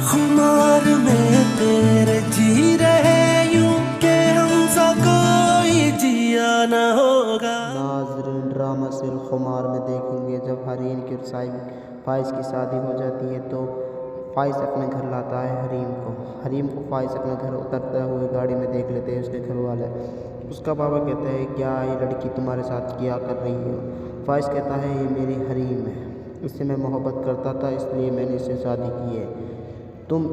खुमार में तेरे जी रहे यूं के हमसा कोई जिया न होगा। नाज़रीन, ड्रामा सिल खुमार में देखेंगे जब हरीम की फाइज की शादी हो जाती है तो फाइज अपने घर लाता है हरीम को फाइज अपने घर उतरते हुए गाड़ी में देख लेते हैं उसके घर वाले। उसका बाबा कहता है, क्या ये लड़की तुम्हारे साथ क्या कर रही है? फाइज कहता है, ये मेरी हरीम है, इससे मैं मोहब्बत करता था इसलिए मैंने इससे शादी की है। तुम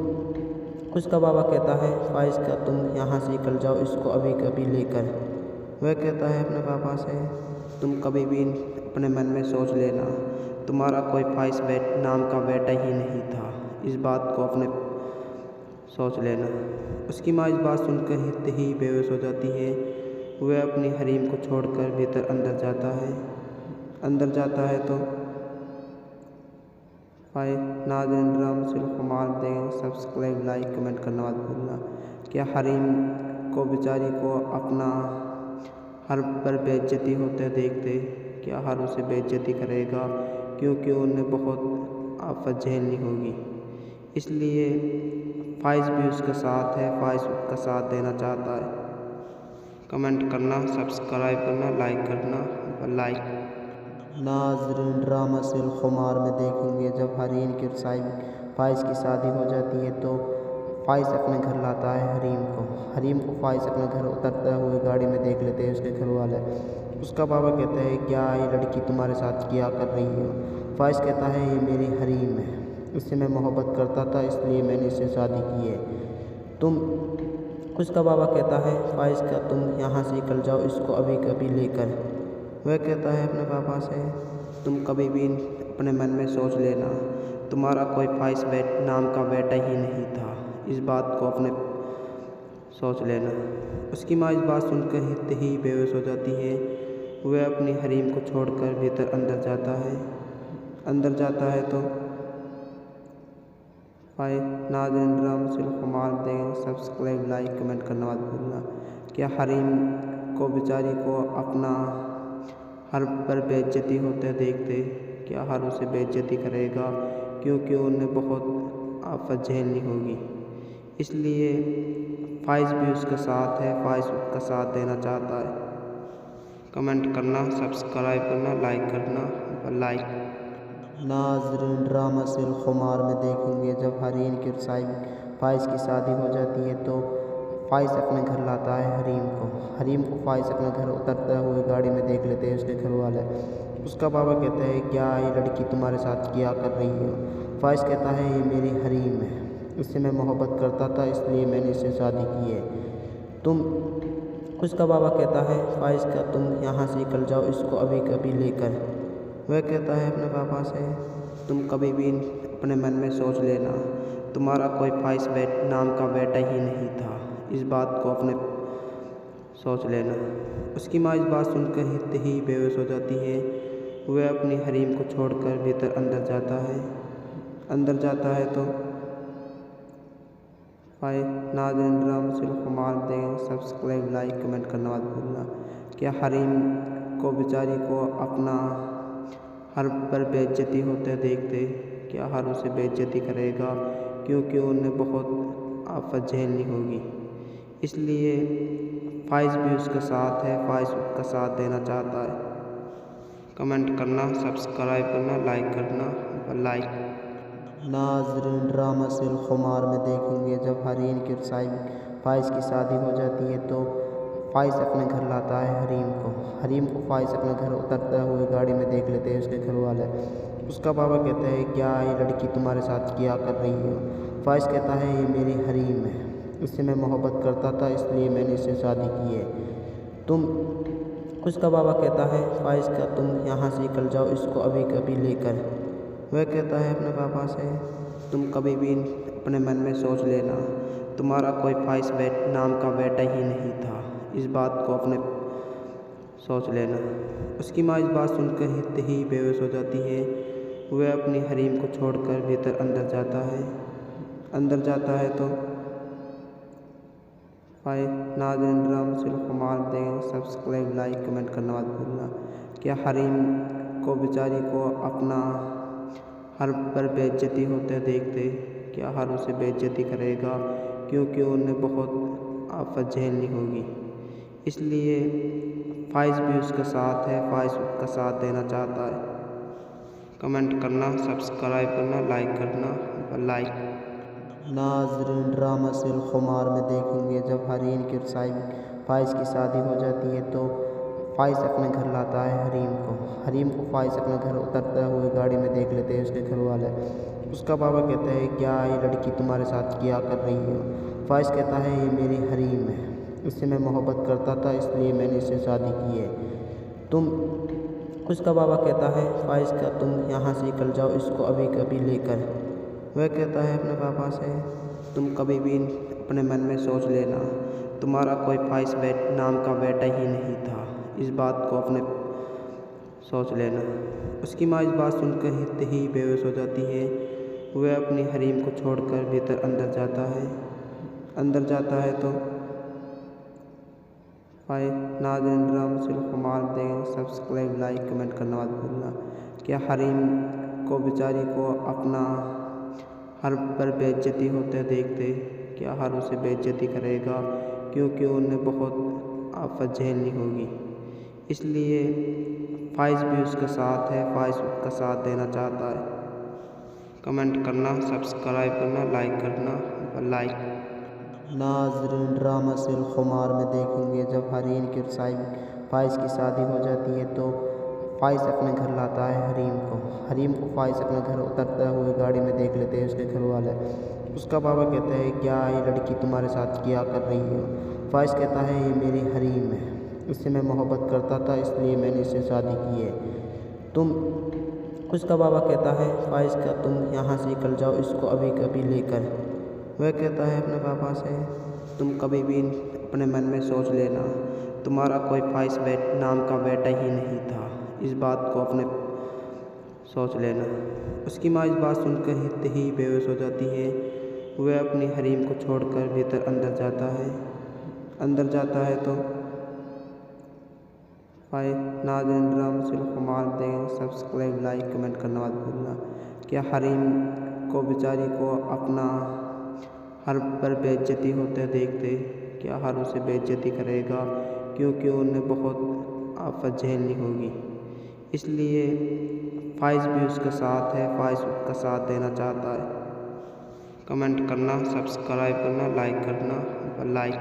उसका बाबा कहता है, फाइज का तुम यहाँ से निकल जाओ इसको अभी कभी लेकर। वह कहता है अपने पापा से, तुम कभी भी अपने मन में सोच लेना, तुम्हारा कोई फाइज नाम का बेटा ही नहीं था, इस बात को अपने सोच लेना। उसकी माँ इस बात सुनकर ही बेहोश हो जाती है। वह अपनी हरीम को छोड़कर भीतर अंदर जाता है तो नाज़रीन, ड्रामा सिल खुमार दें, सब्सक्राइब लाइक कमेंट करना मत भूलना। क्या हरीम को बेचारी को अपना हर पर बेइज्जती होते देखते क्या हर उसे बेइज्जती करेगा, क्योंकि उन्हें बहुत आफत झेलनी होगी। इसलिए फाइज भी उसका साथ है, फाइज उसका साथ देना चाहता है। कमेंट करना, सब्सक्राइब करना, लाइक करना, लाइक। नाज़रीन, ड्रामा सिल खुमार में देखेंगे जब हरीम की फाइज की शादी हो जाती है तो फाइज अपने घर लाता है हरीम को फाइज अपने घर उतरते हुए गाड़ी में देख लेते हैं उसके घर वाले। उसका बाबा कहता है, क्या ये लड़की तुम्हारे साथ क्या कर रही है? फाइज कहता है, ये मेरी हरीम है, इससे मैं मोहब्बत करता था इसलिए मैंने इससे शादी की है। उसका बाबा कहता है, फाइज का तुम यहाँ से निकल जाओ इसको अभी कभी लेकर। वह कहता है अपने पापा से, तुम कभी भी अपने मन में सोच लेना, तुम्हारा कोई फाइज नाम का बेटा ही नहीं था, इस बात को अपने सोच लेना। उसकी माँ इस बात सुनकर ही बेहोश हो जाती है। वह अपनी हरीम को छोड़कर भीतर अंदर जाता है तो नाज़रीन, ड्रामा सिल खुमार दें, सब्सक्राइब लाइक कमेंट करना मत भूलना। क्या हरीम को बेचारी को अपना हर पर बेइज्जती होते देखते क्या हर उसे बेइज्जती करेगा, क्योंकि उन्हें बहुत आफत झेलनी होगी। इसलिए फाइज भी उसका साथ है, फाइज उसका साथ देना चाहता है। कमेंट करना, सब्सक्राइब करना, लाइक करना, लाइक। नाज़रीन, ड्रामा सिल खुमार में देखेंगे जब हरीम की फाइज की शादी हो जाती है तो फाइज अपने घर लाता है हरीम को फाइज अपने घर उतरते हुए गाड़ी में देख लेते हैं उसके घर वाले। उसका बाबा कहता है, क्या ये लड़की तुम्हारे साथ क्या कर रही है? फाइज कहता है, ये मेरी हरीम है, इससे मैं मोहब्बत करता था इसलिए मैंने इससे शादी की है। उसका बाबा कहता है, फाइज का तुम यहाँ से निकल जाओ इसको अभी कभी लेकर। वह कहता है अपने पापा से, तुम कभी भी अपने मन में सोच लेना, तुम्हारा कोई फाइज नाम का बेटा ही नहीं था, इस बात को अपने सोच लेना। उसकी माँ इस बात सुनकर ही बेहोश हो जाती है। वह अपनी हरीम को छोड़कर भीतर अंदर जाता है तो नाज़रीन, ड्रामा सिल खुमार दें, सब्सक्राइब लाइक कमेंट करना मत भूलना। क्या हरीम को बेचारी को अपना हर पर बेइज्जती होते देखते क्या हर उसे बेइज्जती करेगा, क्योंकि उन्हें बहुत आफत झेलनी होगी। इसलिए फाइज भी उसका साथ है, फाइज उसका साथ देना चाहता है। कमेंट करना, सब्सक्राइब करना, लाइक करना, लाइक। नाज़रीन, ड्रामा सिल खुमार में देखेंगे जब हरीम की फाइज की शादी हो जाती है तो फाइज अपने घर लाता है हरीम को फाइज अपने घर उतरते हुए गाड़ी में देख लेते हैं उसके घर वाले। उसका बाबा कहता है, क्या ये लड़की तुम्हारे साथ क्या कर रही है? फाइज कहता है, ये मेरी हरीम है, इससे मैं मोहब्बत करता था इसलिए मैंने इससे शादी की है। उसका बाबा कहता है, फाइज का तुम यहाँ से निकल जाओ इसको अभी कभी लेकर। वह कहता है अपने पापा से, तुम कभी भी अपने मन में सोच लेना, तुम्हारा कोई फाइज नाम का बेटा ही नहीं था, इस बात को अपने सोच लेना। उसकी माँ इस बात सुनकर ही बेहोश हो जाती है। वह अपनी हरीम को छोड़कर भीतर अंदर जाता है तो नाज़रीन, ड्रामा सिल खुमार दें, सब्सक्राइब लाइक कमेंट करना मत भूलना। क्या हरीम को बेचारी को अपना हर पर बेइज्जती होते देखते क्या हर उसे बेइज्जती करेगा, क्योंकि उन्हें बहुत आफत झेलनी होगी। इसलिए फ़ाइज़ भी उसका साथ है, फ़ाइज़ उसका साथ देना चाहता है। कमेंट करना, सब्सक्राइब करना, लाइक करना, लाइक। नाज़रीन, ड्रामा सिल खुमार में देखेंगे जब हरीन की फ़ाइज़ की शादी हो जाती है तो फ़ाइज़ अपने घर लाता है हरीम को फ़ाइज़ अपने घर उतरते हुए गाड़ी में देख लेते हैं उसके घर वाले। उसका बाबा कहता है, क्या ये लड़की तुम्हारे साथ क्या कर रही है? फ़ाइज़ कहता है, ये मेरी हरीम है, इससे मैं मोहब्बत करता था, इसलिए मैंने इससे शादी की है। उसका बाबा कहता है, फ़ाइज़ का तुम यहाँ से निकल जाओ, इसको अभी कभी लेकर। वह कहता है अपने पापा से, तुम कभी भी अपने मन में सोच लेना, तुम्हारा कोई फ़ाइज़ नाम का बेटा ही नहीं था, इस बात को अपने सोच लेना। उसकी माँ इस बात सुनकर ही बेहोश हो जाती है। वह अपनी हरीम को छोड़कर भीतर अंदर जाता है तो नाज़रीन, ड्रामा सिल खुमार दें, सब्सक्राइब, लाइक, कमेंट करना मत भूलना। क्या हरीम को बेचारी को अपना हर पर बेइज्जती होते देखते क्या हर उसे बेइज्जती करेगा, क्योंकि उन्हें बहुत आफत झेलनी होगी। इसलिए फ़ाइज़ भी उसका साथ है, फ़ाइज़ उसका साथ देना चाहता है। कमेंट करना, सब्सक्राइब करना, लाइक करना, लाइक। नाज़रीन, ड्रामा सिल खुमार में देखेंगे जब हरीन की फ़ाइज़ की शादी हो जाती है तो फ़ाइज़ अपने घर लाता है हरीम को फ़ाइज़ अपने घर उतरते हुए गाड़ी में देख लेते हैं उसके घर वाले। उसका बाबा कहता है, क्या ये लड़की तुम्हारे साथ क्या कर रही है? फ़ाइज़ कहता है, ये मेरी हरीम है, इससे मैं मोहब्बत करता था, इसलिए मैंने इससे शादी की है। उसका बाबा कहता है, फ़ाइज़ का तुम यहाँ से निकल जाओ, इसको अभी कभी लेकर। वह कहता है अपने पापा से, तुम कभी भी अपने मन में सोच लेना, तुम्हारा कोई फ़ाइज़ नाम का बेटा ही नहीं था, इस बात को अपने सोच लेना। उसकी माँ इस बात सुनकर ही बेहोश हो जाती है। वह अपनी हरीम को छोड़कर भीतर अंदर जाता है तो नाज़रीन, ड्रामा सिल खुमार दें, सब्सक्राइब, लाइक, कमेंट करना मत भूलना। क्या हरीम को बेचारी को अपना हर पर बेइज्जती होते देखते क्या हर उसे बेइज्जती करेगा, क्योंकि उन्हें बहुत आफत झेलनी होगी। इसलिए फ़ाइज़ भी उसका साथ है, फ़ाइज़ उसका साथ देना चाहता है। कमेंट करना, सब्सक्राइब करना, लाइक करना, लाइक।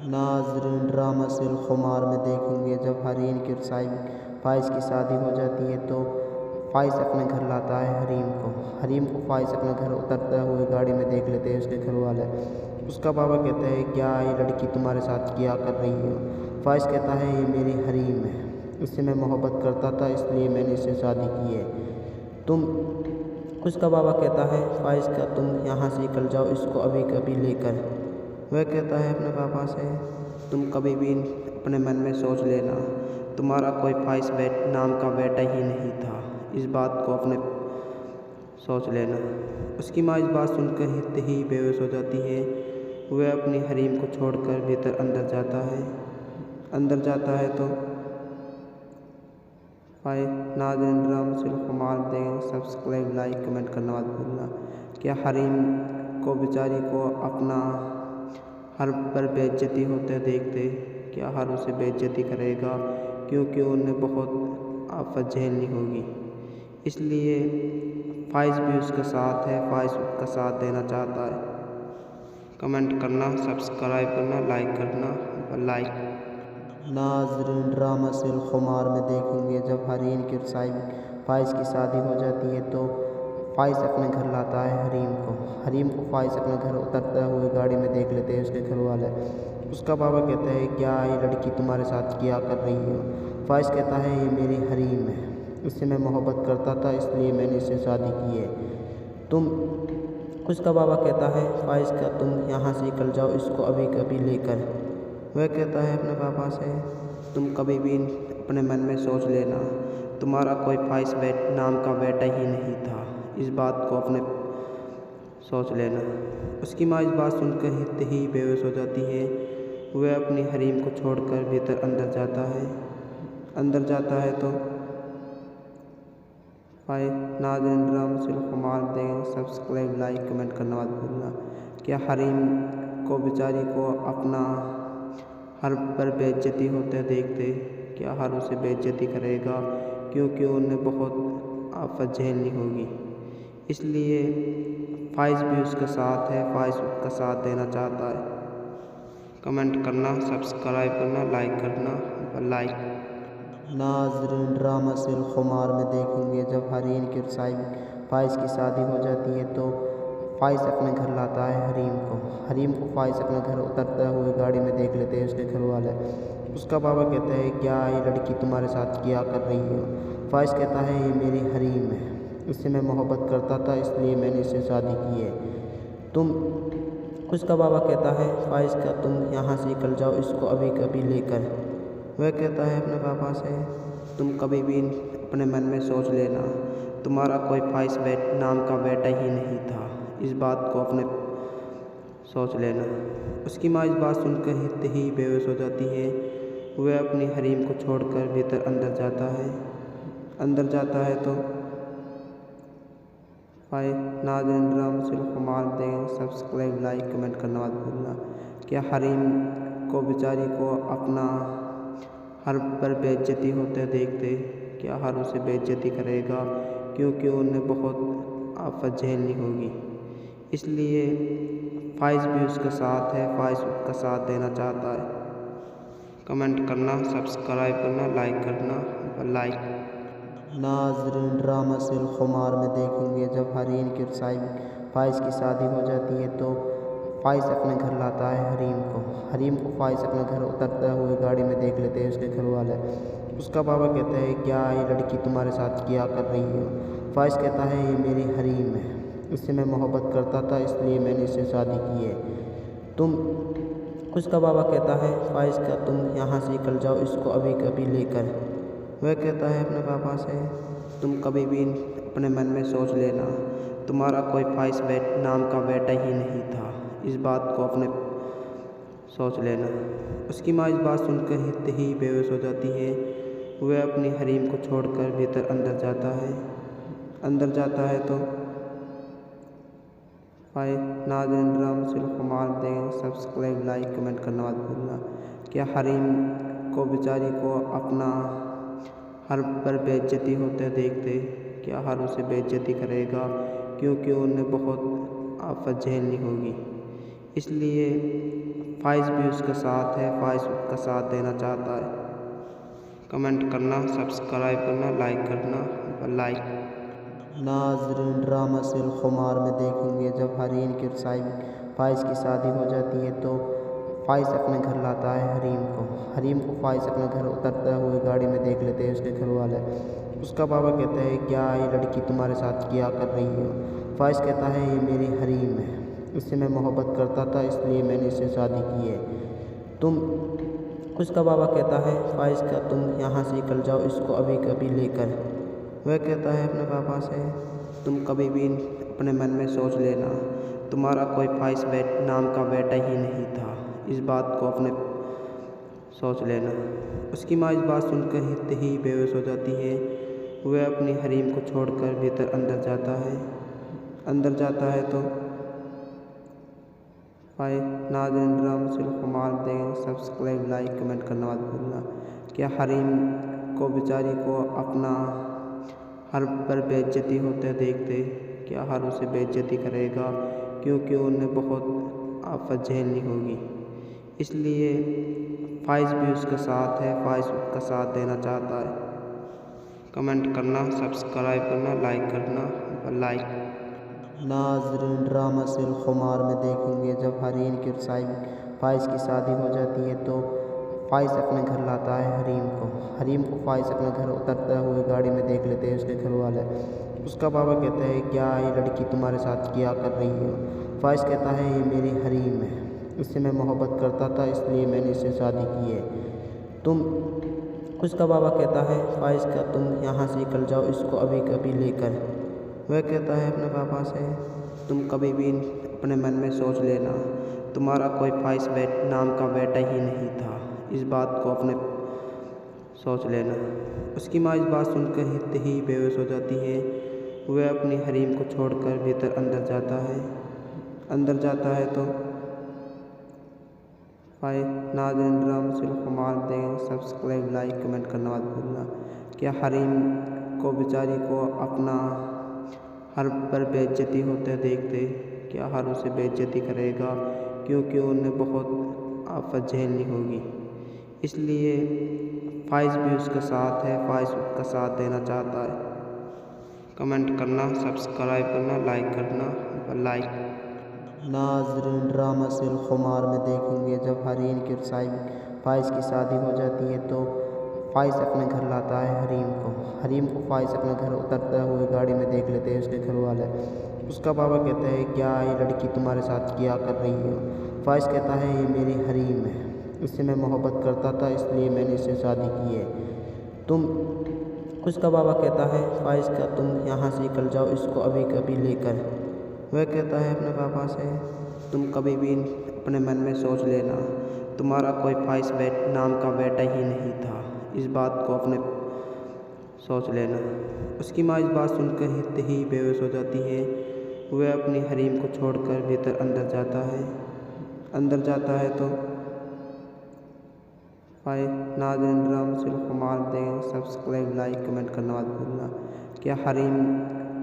नाज़रीन, ड्रामा सिल खुमार में देखेंगे जब हरीन की फ़ाइज़ की शादी हो जाती है तो फ़ाइज़ अपने घर लाता है हरीम को फ़ाइज़ अपने घर उतरते हुए गाड़ी में देख लेते हैं उसके घर वाले। उसका बाबा कहता है, क्या ये लड़की तुम्हारे साथ क्या कर रही है? फ़ाइज़ कहता है, ये मेरी हरीम है, इससे मैं मोहब्बत करता था, इसलिए मैंने इससे शादी की है। उसका बाबा कहता है, फ़ाइज़ का तुम यहाँ से निकल जाओ, इसको अभी कभी लेकर। वह कहता है अपने पापा से, तुम कभी भी अपने मन में सोच लेना, तुम्हारा कोई फ़ाइज़ नाम का बेटा ही नहीं था, इस बात को अपने सोच लेना। उसकी माँ इस बात सुनकर ही बेहोश हो जाती है। वह अपनी हरीम को छोड़कर भीतर अंदर जाता है तो नाज़रीन, ड्रामा सिल खुमार दें, सब्सक्राइब, लाइक, कमेंट करना मत भूलना। क्या हरीम को बेचारी को अपना हर पर बेइज्जती होते देखते क्या हर उसे बेइज्जती करेगा, क्योंकि उन्हें बहुत आफत झेलनी होगी। इसलिए फ़ाइज़ भी उसका साथ है, फ़ाइज़ उसका साथ देना चाहता है। कमेंट करना, सब्सक्राइब करना, लाइक करना, लाइक। नाज़रीन, ड्रामा सिल खुमार में देखेंगे जब हरीन की फ़ाइज़ की शादी हो जाती है तो फ़ाइज़ अपने घर लाता है हरीम को फ़ाइज़ अपने घर उतरते हुए गाड़ी में देख लेते हैं उसके घर वाले। उसका बाबा कहता है, क्या ये लड़की तुम्हारे साथ क्या कर रही है? फ़ाइज़ कहता है, ये मेरी हरीम है, इससे मैं मोहब्बत करता था, इसलिए मैंने इससे शादी की है। उसका बाबा कहता है, फ़ाइज़ का तुम यहाँ से निकल जाओ, इसको अभी कभी लेकर। वह कहता है अपने पापा से, तुम कभी भी अपने मन में सोच लेना, तुम्हारा कोई फ़ाइज़ नाम का बेटा ही नहीं था, इस बात को अपने सोच लेना। उसकी माँ इस बात सुनकर ही बेहोश हो जाती है। वह अपनी हरीम को छोड़कर भीतर अंदर जाता है तो भाई नाज़रीन ड्रामा सिर्फ हमार दें सब्सक्राइब लाइक कमेंट करना मत भूलना। क्या हरीम को बेचारी को अपना हर पर बेइज्जती होते देखते क्या हर उसे बेइज्जती करेगा, क्योंकि उन्हें बहुत आफत झेलनी होगी। इसलिए फाइज भी उसका साथ है, फाइज उसका साथ देना चाहता है। कमेंट करना, सब्सक्राइब करना, लाइक करना, लाइक। नाज़रीन ड्रामा सिर्फ खुमार में देखेंगे जब हरीम की फाइज की शादी हो जाती है तो फाइज अपने घर लाता है हरीम को फाइज अपने घर उतरते हुए गाड़ी में देख लेते हैं उसके घर वाले। उसका बाबा कहता है क्या ये लड़की तुम्हारे साथ क्या कर रही है। फाइज कहता है ये मेरी हरीम है, इससे मैं मोहब्बत करता था इसलिए मैंने इससे शादी की है। उसका बाबा कहता है फाइज का तुम यहाँ से निकल जाओ इसको अभी कभी लेकर। वह कहता है अपने पापा से तुम कभी भी अपने मन में सोच लेना, तुम्हारा कोई फाइज नाम का बेटा ही नहीं था, इस बात को अपने सोच लेना। उसकी माँ इस बात सुनकर ही बेहोश हो जाती है। वह अपनी हरीम को छोड़कर भीतर अंदर जाता है तो भाई नाज़रीन ड्रामा सिर्फ हमार दें सब्सक्राइब लाइक कमेंट करना मत भूलना। क्या हरीम को बेचारी को अपना हर पर बेइज्जती होते देखते क्या हर उसे बेइज्जती करेगा, क्योंकि उन्हें बहुत आफत झेलनी होगी। इसलिए फाइज भी उसका साथ है, फाइज उसका साथ देना चाहता है। कमेंट करना, सब्सक्राइब करना, लाइक करना, लाइक। नाज़रीन ड्रामा सिर्फ खुमार में देखेंगे जब हरीम की फाइज की शादी हो जाती है तो फाइज अपने घर लाता है हरीम को फाइज अपने घर उतरते हुए गाड़ी में देख लेते हैं उसके घर वाले। उसका बाबा कहता है क्या ये लड़की तुम्हारे साथ क्या कर रही है। फाइज कहता है ये मेरी हरीम है, इससे मैं मोहब्बत करता था इसलिए मैंने इससे शादी की है। उसका बाबा कहता है फाइज का तुम यहाँ से निकल जाओ इसको अभी कभी लेकर। वह कहता है अपने पापा से तुम कभी भी अपने मन में सोच लेना, तुम्हारा कोई फाइज नाम का बेटा ही नहीं था, इस बात को अपने सोच लेना। उसकी माँ इस बात सुनकर ही बेहोश हो जाती है। वह अपनी हरीम को छोड़कर भीतर अंदर जाता है तो भाई नाज़रीन ड्रामा सिर्फ हमार दें सब्सक्राइब लाइक कमेंट करना मत भूलना। क्या हरीम को बेचारी को अपना हर पर बेइज्जती होते देखते क्या हर उसे बेइज्जती करेगा, क्योंकि उन्हें बहुत आफत झेलनी होगी। इसलिए फाइज भी उसका साथ है, फाइज उसका साथ देना चाहता है। कमेंट करना, सब्सक्राइब करना, लाइक करना, लाइक। नाज़रीन ड्रामा सिर्फ खुमार में देखेंगे जब हरीम की फाइज की शादी हो जाती है तो फाइज अपने घर लाता है हरीम को फाइज अपने घर उतरते हुए गाड़ी में देख लेते हैं उसके घर वाले। उसका बाबा कहता है क्या ये लड़की तुम्हारे साथ क्या कर रही है। फाइज कहता है ये मेरी हरीम है, इससे मैं मोहब्बत करता था इसलिए मैंने इससे शादी की है। उसका बाबा कहता है फाइज का तुम यहाँ से निकल जाओ इसको अभी कभी लेकर। वह कहता है अपने पापा से तुम कभी भी अपने मन में सोच लेना, तुम्हारा कोई फाइज नाम का बेटा ही नहीं था, इस बात को अपने सोच लेना। उसकी माँ इस बात सुनकर ही बेहोश हो जाती है। वह अपनी हरीम को छोड़कर भीतर अंदर जाता है तो भाई नाज़रीन ड्रामा सिर्फ हमार दें सब्सक्राइब लाइक कमेंट करना मत भूलना। क्या हरीम को बेचारी को अपना हर पर बेइज्जती होते देखते क्या हर उसे बेइज्जती करेगा, क्योंकि उन्हें बहुत आफत झेलनी होगी। इसलिए फाइज भी उसका साथ है, फाइज उसका साथ देना चाहता है। कमेंट करना, सब्सक्राइब करना, लाइक करना, लाइक। नाज़रीन ड्रामा सिर्फ खुमार में देखेंगे जब हरीम की फाइज की शादी हो जाती है तो फाइज अपने घर लाता है हरीम को फाइज अपने घर उतरते हुए गाड़ी में देख लेते हैं उसके घर वाले। उसका बाबा कहता है क्या ये लड़की तुम्हारे साथ क्या कर रही है। फाइज कहता है ये मेरी हरीम है, इससे मैं मोहब्बत करता था इसलिए मैंने इससे शादी की है। उसका बाबा कहता है फाइज का तुम यहाँ से निकल जाओ इसको अभी कभी लेकर। वह कहता है अपने पापा से तुम कभी भी अपने मन में सोच लेना, तुम्हारा कोई फाइज नाम का बेटा ही नहीं था, इस बात को अपने सोच लेना। उसकी माँ इस बात सुनकर हित ही बेहोश हो जाती है। वह अपनी हरीम को छोड़कर भीतर अंदर जाता है तो भाई नाज़रीन ड्रामा सिर्फ हमार दें सब्सक्राइब लाइक कमेंट करना मत भूलना। क्या हरीम को बेचारी को अपना हर पर बेइज्जती होते देखते क्या हर उसे बेइज्जती करेगा, क्योंकि उन्हें बहुत आफत झेलनी होगी। इसलिए फाइज भी उसका साथ है, फाइज उसका साथ देना चाहता है। कमेंट करना, सब्सक्राइब करना, लाइक करना, लाइक। नाज़रीन ड्रामा सिर्फ खुमार में देखेंगे जब हरीम के फाइज की शादी हो जाती है तो फाइज अपने घर लाता है हरीम को फाइज अपने घर उतरते हुए गाड़ी में देख लेते हैं उसके घर वाले। उसका बाबा कहता है क्या ये लड़की तुम्हारे साथ क्या कर रही है। फाइज कहता है ये मेरी हरीम है, इससे मैं मोहब्बत करता था इसलिए मैंने इससे शादी की है। उसका बाबा कहता है फाइज का तुम यहाँ से निकल जाओ इसको अभी कभी लेकर। वह कहता है अपने पापा से तुम कभी भी अपने मन में सोच लेना, तुम्हारा कोई फाइज नाम का बेटा ही नहीं था, इस बात को अपने सोच लेना। उसकी माँ इस बात सुनकर हित ही बेहोश हो जाती है। वह अपनी हरीम को छोड़कर भीतर अंदर जाता है तो भाई नाज़रीन ड्रामा सिर्फ हमार दें सब्सक्राइब लाइक कमेंट करना मत भूलना। क्या हरीम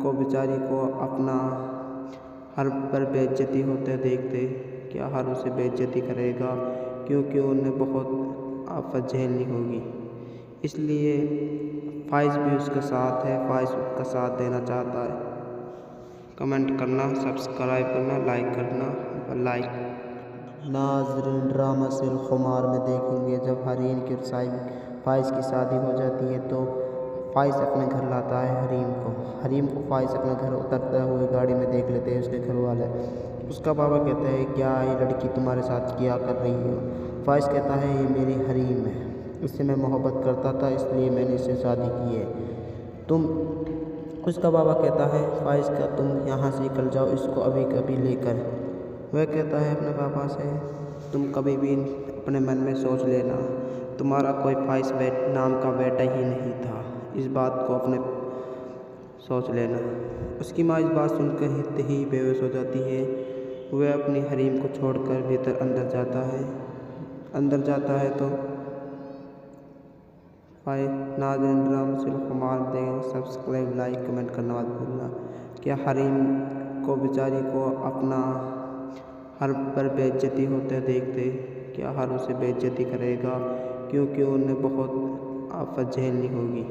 को बेचारी को अपना हर पर बेइज्जती होते देखते क्या हर उसे बेइज्जती करेगा, क्योंकि उन्हें बहुत आफत झेलनी होगी। इसलिए फाइज भी उसका साथ है, फाइज उसका साथ देना चाहता है। कमेंट करना, सब्सक्राइब करना, लाइक करना, लाइक। नाज़रीन ड्रामा सिर्फ खुमार में देखेंगे जब हरीम के फाइज की शादी हो जाती है तो फाइज अपने घर लाता है हरीम को फाइज अपने घर उतरते हुए गाड़ी में देख लेते हैं उसके घर वाले। उसका बाबा कहता है क्या ये लड़की तुम्हारे साथ क्या कर रही है। फाइज कहता है ये मेरी हरीम है, इससे मैं मोहब्बत करता था इसलिए मैंने इससे शादी की है। उसका बाबा कहता है फाइज का तुम यहाँ से निकल जाओ इसको अभी कभी लेकर। वह कहता है अपने पापा से तुम कभी भी अपने मन में सोच लेना, तुम्हारा कोई फाइज नाम का बेटा ही नहीं था, इस बात को अपने सोच लेना। उसकी माँ इस बात सुनकर हित ही बेहोश हो जाती है। वह अपनी हरीम को छोड़कर भीतर अंदर जाता है तो भाई नाज़रीन ड्रामा सिर्फ हमार दें सब्सक्राइब लाइक कमेंट करना मत भूलना। क्या हरीम को बेचारी को अपना हर पर बेइज्जती होते देखते क्या हर उसे बेइज्जती करेगा, क्योंकि उन्हें बहुत आफत झेलनी होगी।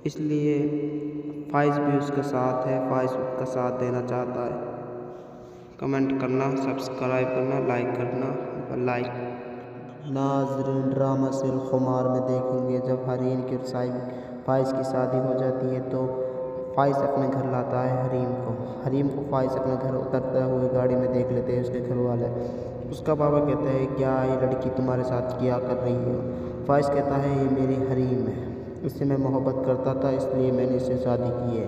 इसलिए फाइज भी उसका साथ है, फाइज उसका साथ देना चाहता है। कमेंट करना, सब्सक्राइब करना, लाइक करना, लाइक। नाज़रीन ड्रामा सिर्फ खुमार में देखेंगे जब हरीम के फाइज की शादी हो जाती है तो फाइज अपने घर लाता है हरीम को फाइज अपने घर उतरते हुए गाड़ी में देख लेते हैं उसके घर वाले। उसका बाबा कहता है क्या ये लड़की तुम्हारे साथ क्या कर रही है। फाइज कहता है ये मेरी हरीम है, इससे मैं मोहब्बत करता था इसलिए मैंने इससे शादी की है।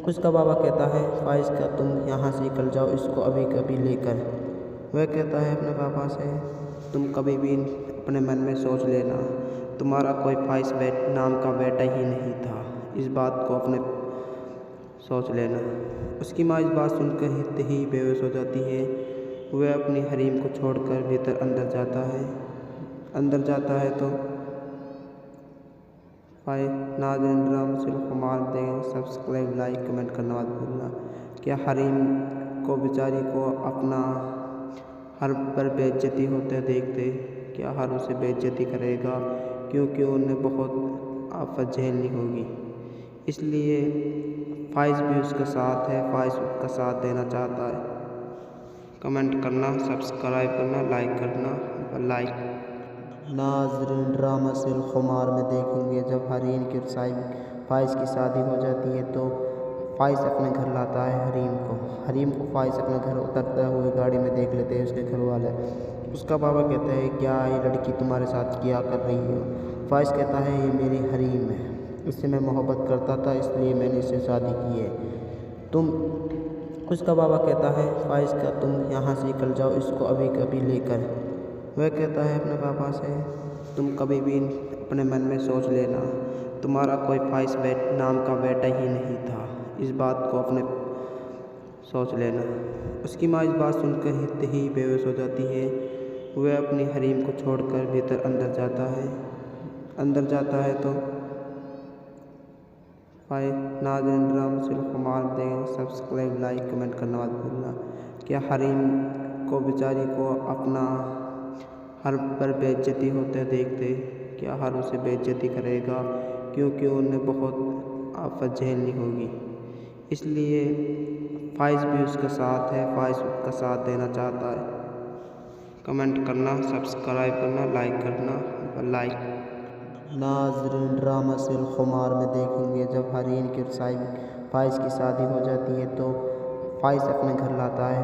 उसका बाबा कहता है फाइज का तुम यहाँ से निकल जाओ इसको अभी कभी लेकर। वह कहता है अपने पापा से तुम कभी भी अपने मन में सोच लेना, तुम्हारा कोई फाइज नाम का बेटा ही नहीं था, इस बात को अपने सोच लेना। उसकी माँ इस बात सुनकर हित ही बेहोश हो जाती है। वह अपनी हरीम को छोड़कर भीतर अंदर जाता है तो भाई नाज़रीन ड्रामा सिर्फ हमार दें सब्सक्राइब लाइक कमेंट करना मत भूलना। क्या हरीम को बेचारी को अपना हर पर बेइज्जती होते देखते क्या हर उसे बेइज्जती करेगा, क्योंकि उन्हें बहुत आफत झेलनी होगी। इसलिए फाइज भी उसका साथ है, फाइज उसका साथ देना चाहता है। कमेंट करना, सब्सक्राइब करना, लाइक करना, लाइक। नाज़रीन ड्रामा सिर्फ खुमार में देखेंगे जब हरीम के फाइज की शादी हो जाती है तो फाइज अपने घर लाता है हरीम को फाइज अपने घर उतरते हुए गाड़ी में देख लेते हैं उसके घर वाले। उसका बाबा कहता है क्या ये लड़की तुम्हारे साथ क्या कर रही है। फाइज कहता है ये मेरी हरीम है, इससे मैं मोहब्बत करता था इसलिए मैंने इससे शादी की है। उसका बाबा कहता है फाइज का तुम यहाँ से निकल जाओ इसको अभी कभी लेकर। वह कहता है अपने पापा से तुम कभी भी अपने मन में सोच लेना, तुम्हारा कोई ख्वाहिश नाम का बेटा ही नहीं था। इस बात को अपने सोच लेना। उसकी माँ इस बात सुनकर ही बेहोश हो जाती है। वह अपनी हरीम को छोड़कर भीतर अंदर जाता है। अंदर जाता है तो नाज़रीन ड्रामा सिर्फ हमार दें, सब्सक्राइब लाइक कमेंट करना मत भूलना। क्या हरीम को बेचारी को अपना हर पर बेइज्जती होते देखते क्या हर उसे बेइज्जती करेगा, क्योंकि उन्हें बहुत आफत झेलनी होगी। इसलिए ख्वाहिश भी उसका साथ है, ख्वाहिश उसका साथ देना चाहता है। कमेंट करना, सब्सक्राइब करना, लाइक करना, लाइक। नाज़रीन ड्रामा सिल खुमार में देखेंगे जब हरीम की ख्वाहिश की शादी हो जाती है तो ख्वाहिश अपने घर लाता है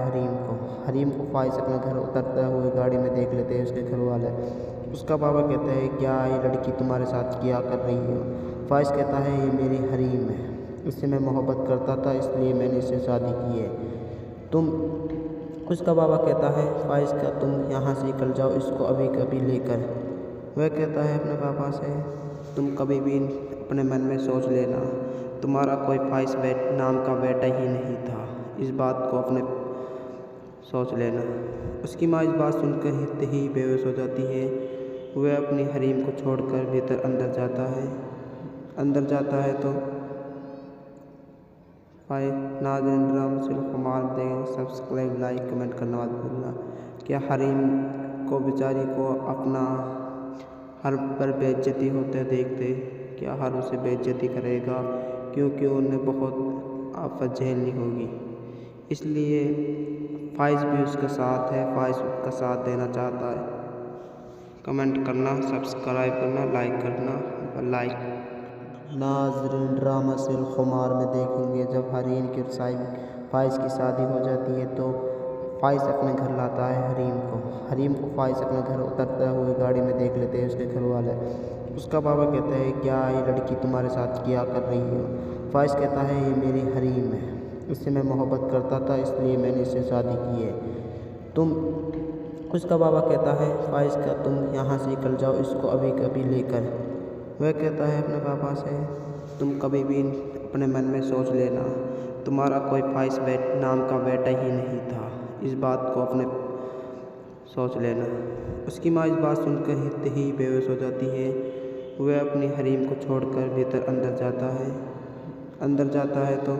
हरीम को ख्वाहिश अपने घर उतरते हुए गाड़ी में देख लेते हैं उसके घर वाले। उसका बाबा कहता है क्या ये लड़की तुम्हारे साथ क्या कर रही हो। ख्वाहिश कहता है ये मेरी हरीम है, इससे मैं मोहब्बत करता था इसलिए मैंने इससे शादी की है। उसका बाबा कहता है ख्वाहिश का तुम यहाँ से निकल जाओ इसको अभी कभी लेकर। वह कहता है अपने पापा से तुम कभी भी अपने मन में सोच लेना, तुम्हारा कोई ख्वाहिश नाम का बेटा ही नहीं था। इस बात को अपने सोच लेना। उसकी माँ इस बात सुनकर ही बेहोश हो जाती है। वह अपनी हरीम को छोड़कर भीतर अंदर जाता है। अंदर जाता है तो नाज़रीन ड्रामा सिर्फ हमार दें, सब्सक्राइब लाइक कमेंट करना मत भूलना। क्या हरीम को बेचारी को अपना हर पर बेइज्जती होते देखते क्या हर उसे बेइज्जती करेगा, क्योंकि उन्हें बहुत आफत झेलनी होगी। इसलिए ख्वाहिश भी उसके साथ है, ख्वाहिश उसका साथ देना चाहता है। कमेंट करना, सब्सक्राइब करना, लाइक करना, लाइक। नाज़रीन ड्रामा सिल खुमार में देखेंगे जब हरीम की ख्वाहिश की शादी हो जाती है तो ख्वाहिश अपने घर लाता है हरीम को ख्वाहिश अपने घर उतरते हुए गाड़ी में देख लेते हैं उसके घर वाले। उसका बाबा कहता है क्या ये लड़की तुम्हारे साथ क्या कर रही हो। ख्वाहिश कहता है ये मेरी हरीम है, इससे मैं मोहब्बत करता था इसलिए मैंने इससे शादी की है। उसका बाबा कहता है ख्वाहिश का तुम यहाँ से निकल जाओ इसको अभी कभी लेकर। वह कहता है अपने पापा से तुम कभी भी अपने मन में सोच लेना, तुम्हारा कोई ख्वाहिश नाम का बेटा ही नहीं था। इस बात को अपने सोच लेना। उसकी माँ इस बात सुनकर ही बेहोश हो जाती है। वह अपनी हरीम को छोड़कर भीतर अंदर जाता है। अंदर जाता है तो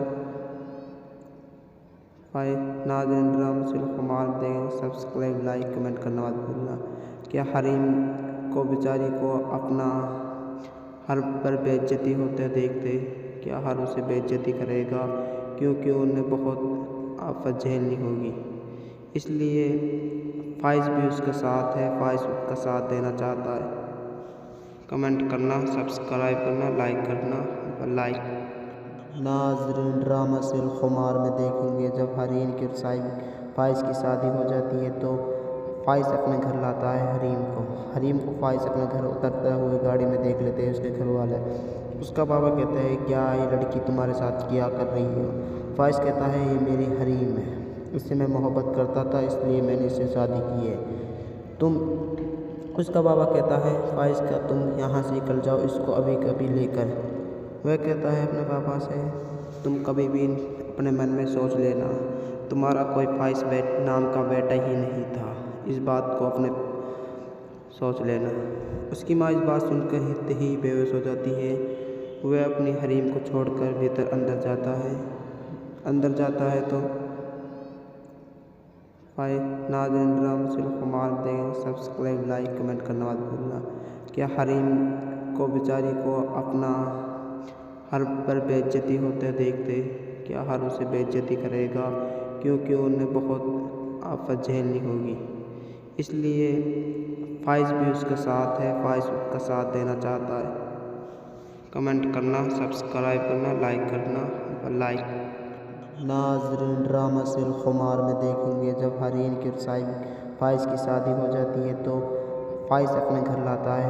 नाज़रीन ड्रामा सिर्फ हमार दें, सब्सक्राइब लाइक कमेंट करना मत भूलना। क्या हरीम को बेचारी को अपना हर पर बेइज्जती होते देखते क्या हर उसे बेइज्जती करेगा, क्योंकि उन्हें बहुत आफत झेलनी होगी। इसलिए ख्वाहिश भी उसके साथ है, ख्वाहिश उसका साथ देना चाहता है। कमेंट करना, सब्सक्राइब करना, लाइक करना, लाइक। नाज़रीन ड्रामा सिल खुमार में देखेंगे जब हरीम की ख्वाहिश की शादी हो जाती है तो ख्वाहिश अपने घर लाता है हरीम को ख्वाहिश अपने घर उतरते हुए गाड़ी में देख लेते हैं उसके घर वाले। उसका बाबा कहता है क्या ये लड़की तुम्हारे साथ क्या कर रही हो। ख्वाहिश कहता है ये मेरी हरीम है, इससे मैं मोहब्बत करता था इसलिए मैंने इससे शादी की है। उसका बाबा कहता है ख्वाहिश का तुम यहाँ से निकल जाओ इसको अभी कभी लेकर। वह कहता है अपने पापा से तुम कभी भी अपने मन में सोच लेना, तुम्हारा कोई ख्वाहिश नाम का बेटा ही नहीं था। इस बात को अपने सोच लेना। उसकी माँ इस बात सुनकर ही बेहोश हो जाती है। वह अपनी हरीम को छोड़कर भीतर अंदर जाता है। अंदर जाता है तो नाज़रीन ड्रामा सिर्फ हमार दें, सब्सक्राइब लाइक कमेंट करना मत भूलना। क्या हरीम को बेचारी को अपना हर पर बेइज्जती होते देखते क्या हर उसे बेइज्जती करेगा, क्योंकि उन्हें बहुत आफत झेलनी होगी। इसलिए ख्वाहिश भी उसके साथ है, ख्वाहिश उसका साथ देना चाहता है। कमेंट करना, सब्सक्राइब करना, लाइक करना, लाइक। नाज़रीन ड्रामा सिल खुमार में देखेंगे जब हरीम की ख्वाहिश की शादी हो जाती है तो ख्वाहिश अपने घर लाता है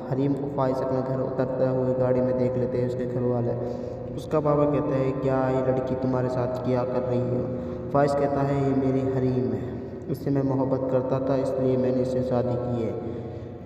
हरीम को ख्वाहिश अपने घर उतरते हुए गाड़ी में देख लेते हैं उसके घर वाले। उसका बाबा कहता है क्या ये लड़की तुम्हारे साथ क्या कर रही हो। ख्वाहिश कहता है ये मेरी हरीम है, इससे मैं मोहब्बत करता था इसलिए मैंने इससे शादी की है।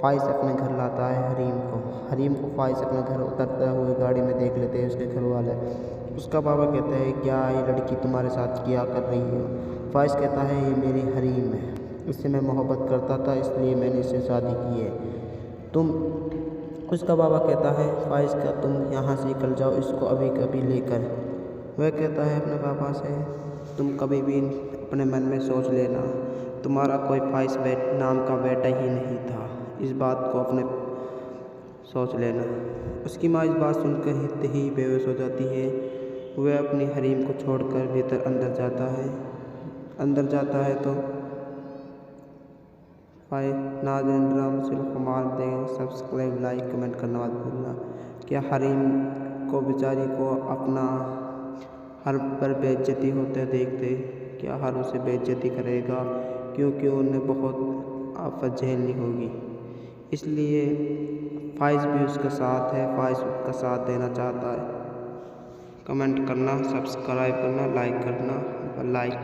फ़ाइज़ अपने घर लाता है हरीम को फ़ाइज़ अपने घर उतरते हुए गाड़ी में देख लेते हैं उसके घर वाले। उसका बाबा कहता है क्या ये लड़की तुम्हारे साथ क्या कर रही है। फ़ाइज़ कहता है ये मेरी हरीम है, इससे मैं मोहब्बत करता था इसलिए मैंने इससे शादी की है। उसका बाबा कहता है फ़ाइज़ का तुम यहाँ से निकल जाओ इसको अभी कभी लेकर। वह कहता है अपने पापा से तुम कभी भी अपने मन में सोच लेना तुम्हारा कोई फ़ाइज़ नाम का बेटा ही नहीं था, इस बात को अपने सोच लेना। उसकी माँ इस बात सुनकर ही बेहोश हो जाती है। वह अपनी हरीम को छोड़कर भीतर अंदर जाता है तो नाज़रीन ड्रामा सिर्फ हमारे दें सब्सक्राइब लाइक कमेंट करना मत भूलना। क्या हरीम को बेचारी को अपना हर पर बेइज्जती होते देखते क्या हर उसे बेइज्जती करेगा, क्योंकि उन्हें बहुत आफत झेलनी होगी। इसलिए फ़ाइज़ भी उसके साथ है, फ़ाइज़ उसका साथ देना चाहता है। कमेंट करना, सब्सक्राइब करना, लाइक करना, लाइक।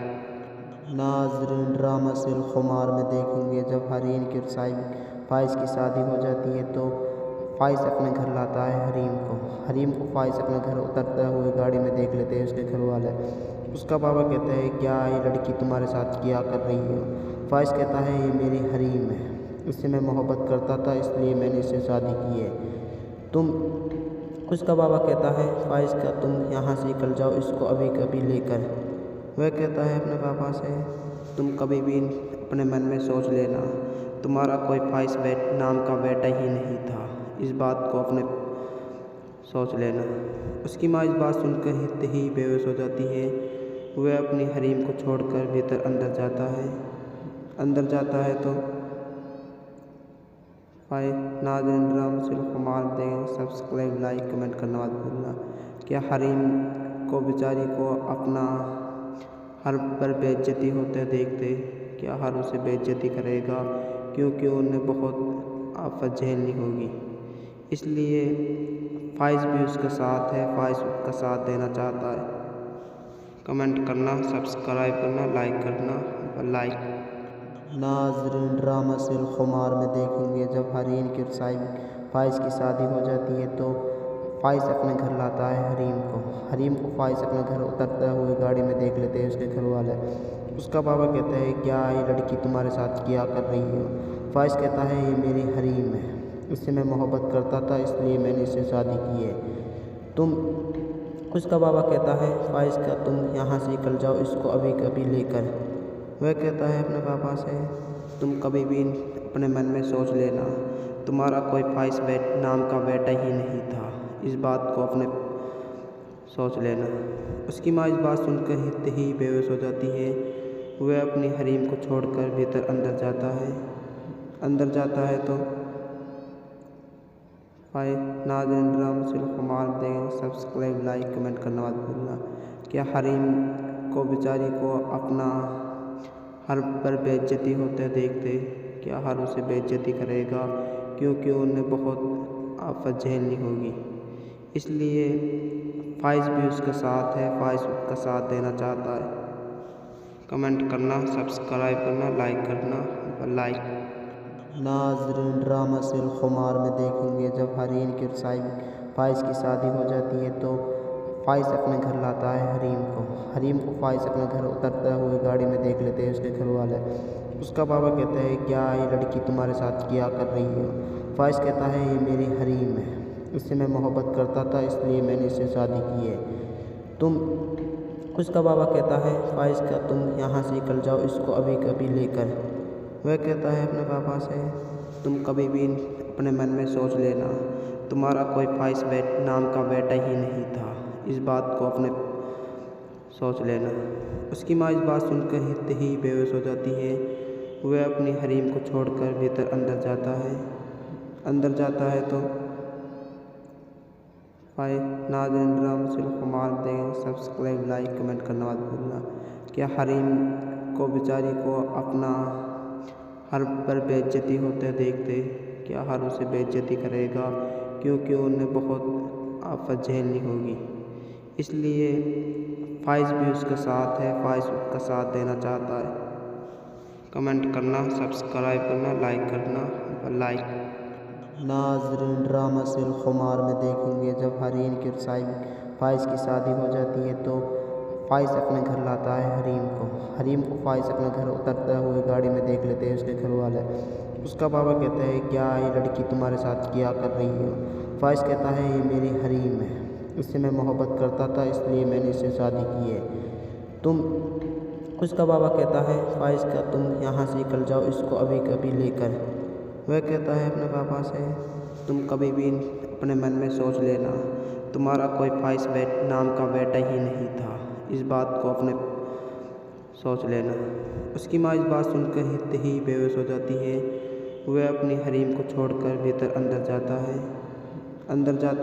नाज़रीन ड्रामा सिर्फ खुमार में देखेंगे जब हरीम के फ़ाइज़ की शादी हो जाती है तो फ़ाइज़ अपने घर लाता है हरीम को फ़ाइज़ अपने घर उतरते हुए गाड़ी में देख लेते हैं उसके घर वाले। उसका बाबा कहता है, क्या ये लड़की तुम्हारे साथ क्या कर रही है? फ़ाइज़ कहता है, ये मेरी हरीम है, इससे मैं मोहब्बत करता था इसलिए मैंने इससे शादी की है। तुम उसका बाबा कहता है, फ़ाइज़ का तुम यहाँ से निकल जाओ इसको अभी कभी लेकर। वह कहता है अपने पापा से, तुम कभी भी अपने मन में सोच लेना, तुम्हारा कोई फ़ाइज़ नाम का बेटा ही नहीं था, इस बात को अपने सोच लेना। उसकी माँ इस बात सुनकर हित ही बेहोश हो जाती है। वह अपनी हरीम को छोड़कर भीतर अंदर जाता है तो नाज़रीन ड्रामा सिर्फ हमार दें, सब्सक्राइब लाइक कमेंट करना मत भूलना। क्या हरीम को बेचारी को अपना हर पर बेइज्जती होते देखते क्या हर उसे बेइज्जती करेगा, क्योंकि उन्हें बहुत आफत झेलनी होगी। इसलिए फ़ाइज़ भी उसके साथ है, फ़ाइज़ उसका साथ देना चाहता है। कमेंट करना, सब्सक्राइब करना, लाइक करना, लाइक। नाज़रीन ड्रामा सिर्फ खुमार में देखेंगे जब हरीम की फ़ाइज़ की शादी हो जाती है तो फ़ाइज़ अपने घर लाता है हरीम को फ़ाइज़ अपने घर उतरते हुए गाड़ी में देख लेते हैं उसके घर वाले। उसका बाबा कहता है, क्या ये लड़की तुम्हारे साथ क्या कर रही है? फ़ाइज़ कहता है, ये मेरी हरीम है, इससे मैं मोहब्बत करता था इसलिए मैंने इससे शादी की है। तुम उसका बाबा कहता है, फ़ाइज़ का तुम यहाँ से निकल जाओ इसको अभी कभी लेकर। वह कहता है अपने पापा से, तुम कभी भी अपने मन में सोच लेना, तुम्हारा कोई फ़ाइज़ नाम का बेटा ही नहीं था, इस बात को अपने सोच लेना। उसकी माँ इस बात सुनकर हित ही बेहोश हो जाती है। वह अपनी हरीम को छोड़कर भीतर अंदर जाता है तो नाज़रीन ड्रामा सिर्फ हमार दें, सब्सक्राइब लाइक कमेंट करना मत भूलना। क्या हरीम को बेचारी को अपना हर पर बेइज्जती होते देखते क्या हर उसे बेइज्जती करेगा, क्योंकि उन्हें बहुत आफत झेलनी होगी। इसलिए फ़ाइज़ भी उसके साथ है, फ़ाइज़ उसका साथ देना चाहता है। कमेंट करना, सब्सक्राइब करना, लाइक करना, लाइक। नाज़रीन ड्रामा सिर्फ खुमार में देखेंगे जब हरीम की फ़ाइज़ की शादी हो जाती है तो फ़ाइज़ अपने घर लाता है हरीम को फ़ाइज़ अपने घर उतरते हुए गाड़ी में देख लेते हैं उसके घर वाले। उसका बाबा कहता है, क्या ये लड़की तुम्हारे साथ क्या कर रही है? फ़ाइज़ कहता है, ये मेरी हरीम है, इससे मैं मोहब्बत करता था इसलिए मैंने इससे शादी की है। तुम उसका बाबा कहता है, फ़ाइज़ का तुम यहाँ से निकल जाओ इसको अभी कभी लेकर। वह कहता है अपने पापा से, तुम कभी भी अपने मन में सोच लेना, तुम्हारा कोई फ़ाइज़ नाम का बेटा ही नहीं था, इस बात को अपने सोच लेना। उसकी माँ इस बात सुनकर हित ही बेहोश हो जाती है। वह अपनी हरीम को छोड़कर भीतर अंदर जाता है तो नाज़रीन ड्रामा सिर्फ हमार दें, सब्सक्राइब लाइक कमेंट करना मत भूलना। क्या हरीम को बेचारी को अपना हर पर बेइज्जती होते देखते क्या हर उसे बेइज्जती करेगा, क्योंकि उन्हें बहुत आफत झेलनी होगी। इसलिए फ़ाइज़ भी उसके साथ है, फ़ाइज़ उसका साथ देना चाहता है। कमेंट करना, सब्सक्राइब करना, लाइक करना, लाइक। नाज़रीन ड्रामा सिर्फ खुमार में देखेंगे जब हरीम की फ़ाइज़ की शादी हो जाती है तो फ़ाइज़ अपने घर लाता है हरीम को फ़ाइज़ अपने घर उतरते हुए गाड़ी में देख लेते हैं उसके घर वाले। उसका बाबा कहता है, क्या ये लड़की तुम्हारे साथ क्या कर रही है? फ़ाइज़ कहता है, ये मेरी हरीम है, इससे मैं मोहब्बत करता था इसलिए मैंने इससे शादी की है। तुम उसका बाबा कहता है, फ़ाइज़ का तुम यहाँ से निकल जाओ इसको अभी कभी लेकर। वह कहता है अपने पापा से, तुम कभी भी अपने मन में सोच लेना, तुम्हारा कोई फ़ाइज़ नाम का बेटा ही नहीं था, इस बात को अपने सोच लेना। उसकी माँ इस बात सुनकर हित ही बेहोश हो जाती है। वह अपनी हरीम को छोड़कर भीतर अंदर जाता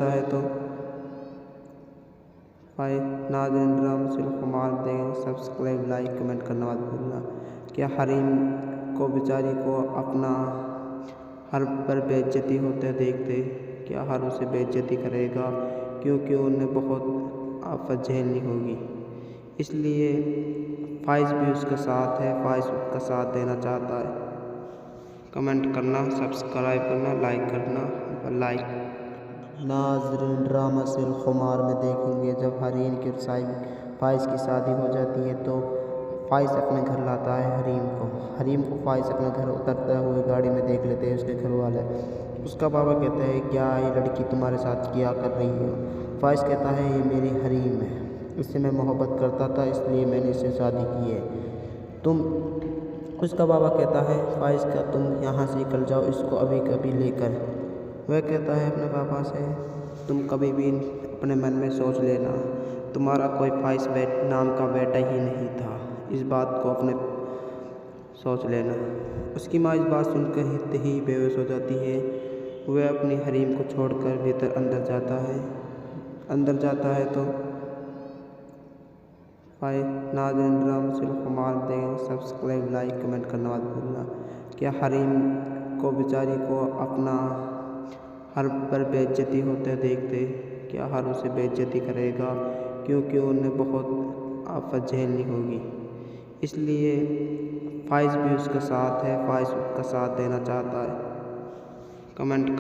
है तो नाज़रीन ड्रामा सिर्फ हमार दें, सब्सक्राइब लाइक कमेंट करना मत भूलना। क्या हरीम को बेचारी को अपना हर पर बेइज्जती होते देखते क्या हर उसे बेइज्जती करेगा, क्योंकि उन्हें बहुत आफत झेलनी होगी। इसलिए फ़ाइज़ भी उसके साथ है, फ़ाइज़ उसका साथ देना चाहता है। कमेंट करना, सब्सक्राइब करना, लाइक करना, लाइक। नाज़रीन, ड्रामा सिल खुमार में देखेंगे जब हरीम के फाइज की शादी हो जाती है तो फाइज अपने घर लाता है हरीम को फाइज अपने घर उतरते हुए गाड़ी में देख लेते हैं उसके घर वाले। उसका पापा कहता है क्या ये लड़की तुम्हारे साथ क्या कर रही है। फाइज कहता है ये मेरी हरीम है, इससे मैं मोहब्बत करता था इसलिए मैंने इससे शादी की है। उसका बाबा कहता है फाइज का तुम यहाँ से निकल जाओ इसको अभी कभी लेकर। वह कहता है अपने पापा से तुम कभी भी अपने मन में सोच लेना तुम्हारा कोई फाइज नाम का बेटा ही नहीं था, इस बात को अपने सोच लेना। उसकी माँ इस बात सुनकर ही बेहोश हो जाती है। वह अपनी हरीम को छोड़कर भीतर अंदर जाता है तो नाज़रीन, ड्रामा सिल खुमार दें सब्सक्राइब लाइक कमेंट करना मत भूलना। क्या हरीम को बेचारी को अपना हर पर बेइज्जती होते देखते क्या हर उसे बेइज्जती करेगा, क्योंकि उन्हें बहुत आफत झेलनी होगी। इसलिए फाइज भी उसका साथ है, फाइज उसका साथ देना चाहता है। कमेंट